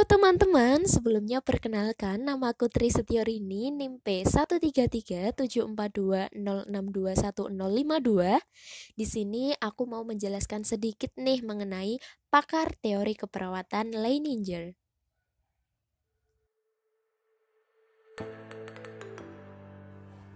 Halo teman-teman, sebelumnya perkenalkan nama aku Tri Setiorini, NIM P1337420621052. Di sini aku mau menjelaskan sedikit nih mengenai pakar teori keperawatan Leininger.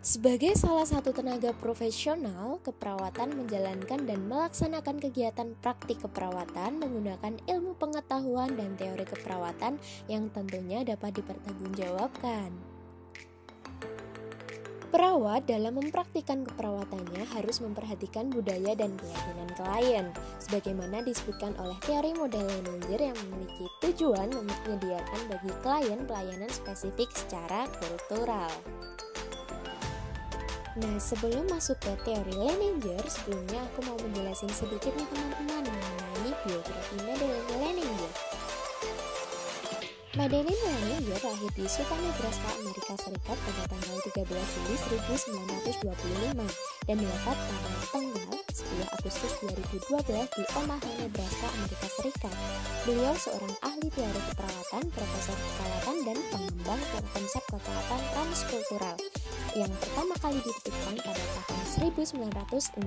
Sebagai salah satu tenaga profesional, keperawatan menjalankan dan melaksanakan kegiatan praktik keperawatan menggunakan ilmu pengetahuan dan teori keperawatan yang tentunya dapat dipertanggungjawabkan. Perawat dalam mempraktikkan keperawatannya harus memperhatikan budaya dan keyakinan klien, sebagaimana disebutkan oleh teori model Leininger yang memiliki tujuan menyediakan bagi klien pelayanan spesifik secara kultural. Nah, sebelum masuk ke teori Leininger, sebelumnya aku mau menjelaskan sedikit nih teman-teman mengenai biografi Madeleine Leininger. Madeleine Leininger lahir di Suta, Nebraska, Amerika Serikat pada tanggal 13 Juli 1925 dan wafat pada tanggal 10 Agustus 2012 di Omaha, Nebraska, Amerika Serikat. Beliau seorang ahli teori keperawatan, profesor keperawatan, dan pengembang konsep keperawatan transkultural yang pertama kali diterbitkan pada tahun 1961.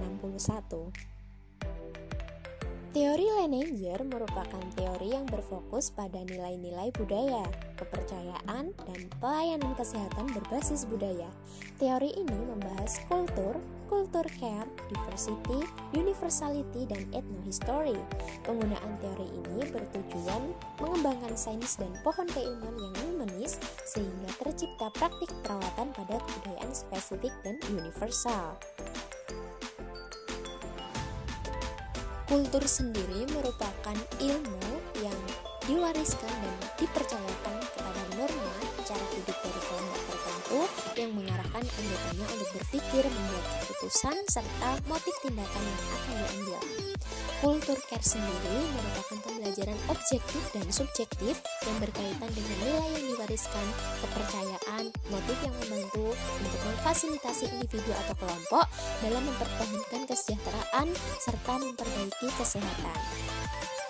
Teori Leininger merupakan teori yang berfokus pada nilai-nilai budaya, kepercayaan, dan pelayanan kesehatan berbasis budaya. Teori ini membahas kultur care, diversity, universality, dan ethnohistory. Penggunaan teori ini bertujuan mengembangkan sains dan pohon keilmuan yang humanis sehingga tercipta praktik perawatan pada kebudayaan spesifik dan universal. Kultur sendiri merupakan ilmu yang diwariskan dan dipercayakan kepada norma cara hidup dari kelompok tertentu yang mengarahkan anggotanya untuk berpikir, membuat keputusan, serta motif tindakan yang akan diambil. Kultur care sendiri merupakan pembelajaran objektif dan subjektif yang berkaitan dengan nilai yang diwariskan, kepercayaan, motif yang membantu untuk memfasilitasi individu atau kelompok dalam mempertahankan kesejahteraan serta memperbaiki kesehatan.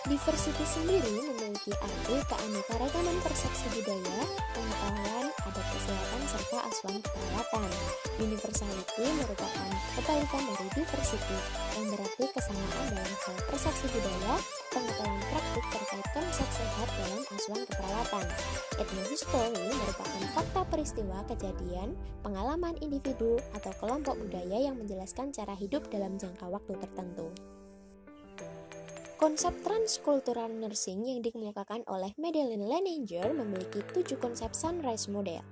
Diversity sendiri memiliki arti keanekaragaman persepsi budaya, pengetahuan, adat kesehatan, serta asuhan keperawatan. Universality merupakan kebalikan dari diversity, yang berarti kesamaan dalam hal persepsi budaya, pengetahuan praktik terkait konsep sehat dalam asuhan keperawatan. Ethnohistory merupakan fakta peristiwa, kejadian, pengalaman individu atau kelompok budaya yang menjelaskan cara hidup dalam jangka waktu tertentu. Konsep transkultural nursing yang dikemukakan oleh Madeleine Leininger memiliki 7 konsep sunrise model.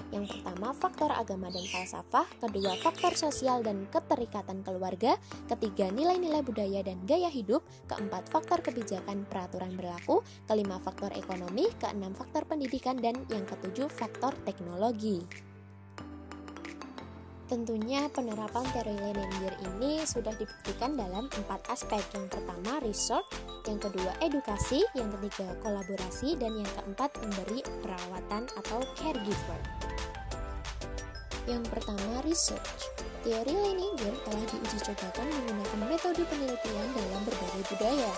Yang pertama, faktor agama dan falsafah. Kedua, faktor sosial dan keterikatan keluarga. Ketiga, nilai-nilai budaya dan gaya hidup. Keempat, faktor kebijakan peraturan berlaku. Kelima, faktor ekonomi. Keenam, faktor pendidikan. Dan yang ketujuh, faktor teknologi. Tentunya penerapan teori Leininger ini sudah dibuktikan dalam 4 aspek. Yang pertama, research, yang kedua, edukasi, yang ketiga, kolaborasi, dan yang keempat, memberi perawatan atau caregiver. Yang pertama, research. Teori Leininger telah diuji cobakan menggunakan metode penelitian dalam berbagai budaya.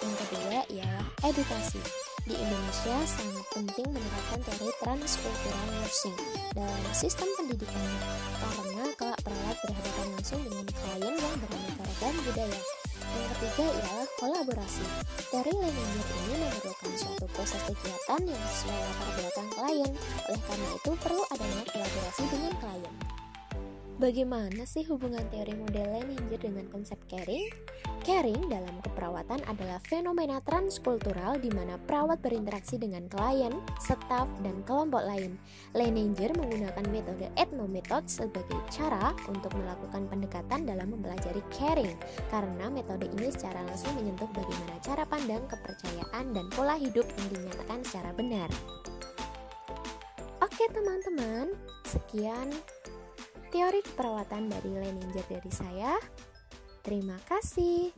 Yang kedua ialah edukasi. Di Indonesia sangat penting menerapkan teori transkultural nursing dalam sistem pendidikan karena kelak perawat berhadapan langsung dengan klien yang beraneka ragam budaya. Yang ketiga ialah kolaborasi. Teori Leininger ini memerlukan suatu proses kegiatan yang sesuai latar belakang klien. Oleh karena itu perlu adanya kolaborasi dengan klien. Bagaimana sih hubungan teori model Leininger dengan konsep caring? Caring dalam keperawatan adalah fenomena transkultural di mana perawat berinteraksi dengan klien, staf, dan kelompok lain. Leininger menggunakan metode ethnometode sebagai cara untuk melakukan pendekatan dalam mempelajari caring, karena metode ini secara langsung menyentuh bagaimana cara pandang, kepercayaan, dan pola hidup yang dinyatakan secara benar. Oke teman-teman, sekian teori keperawatan dari Leininger dari saya. Terima kasih.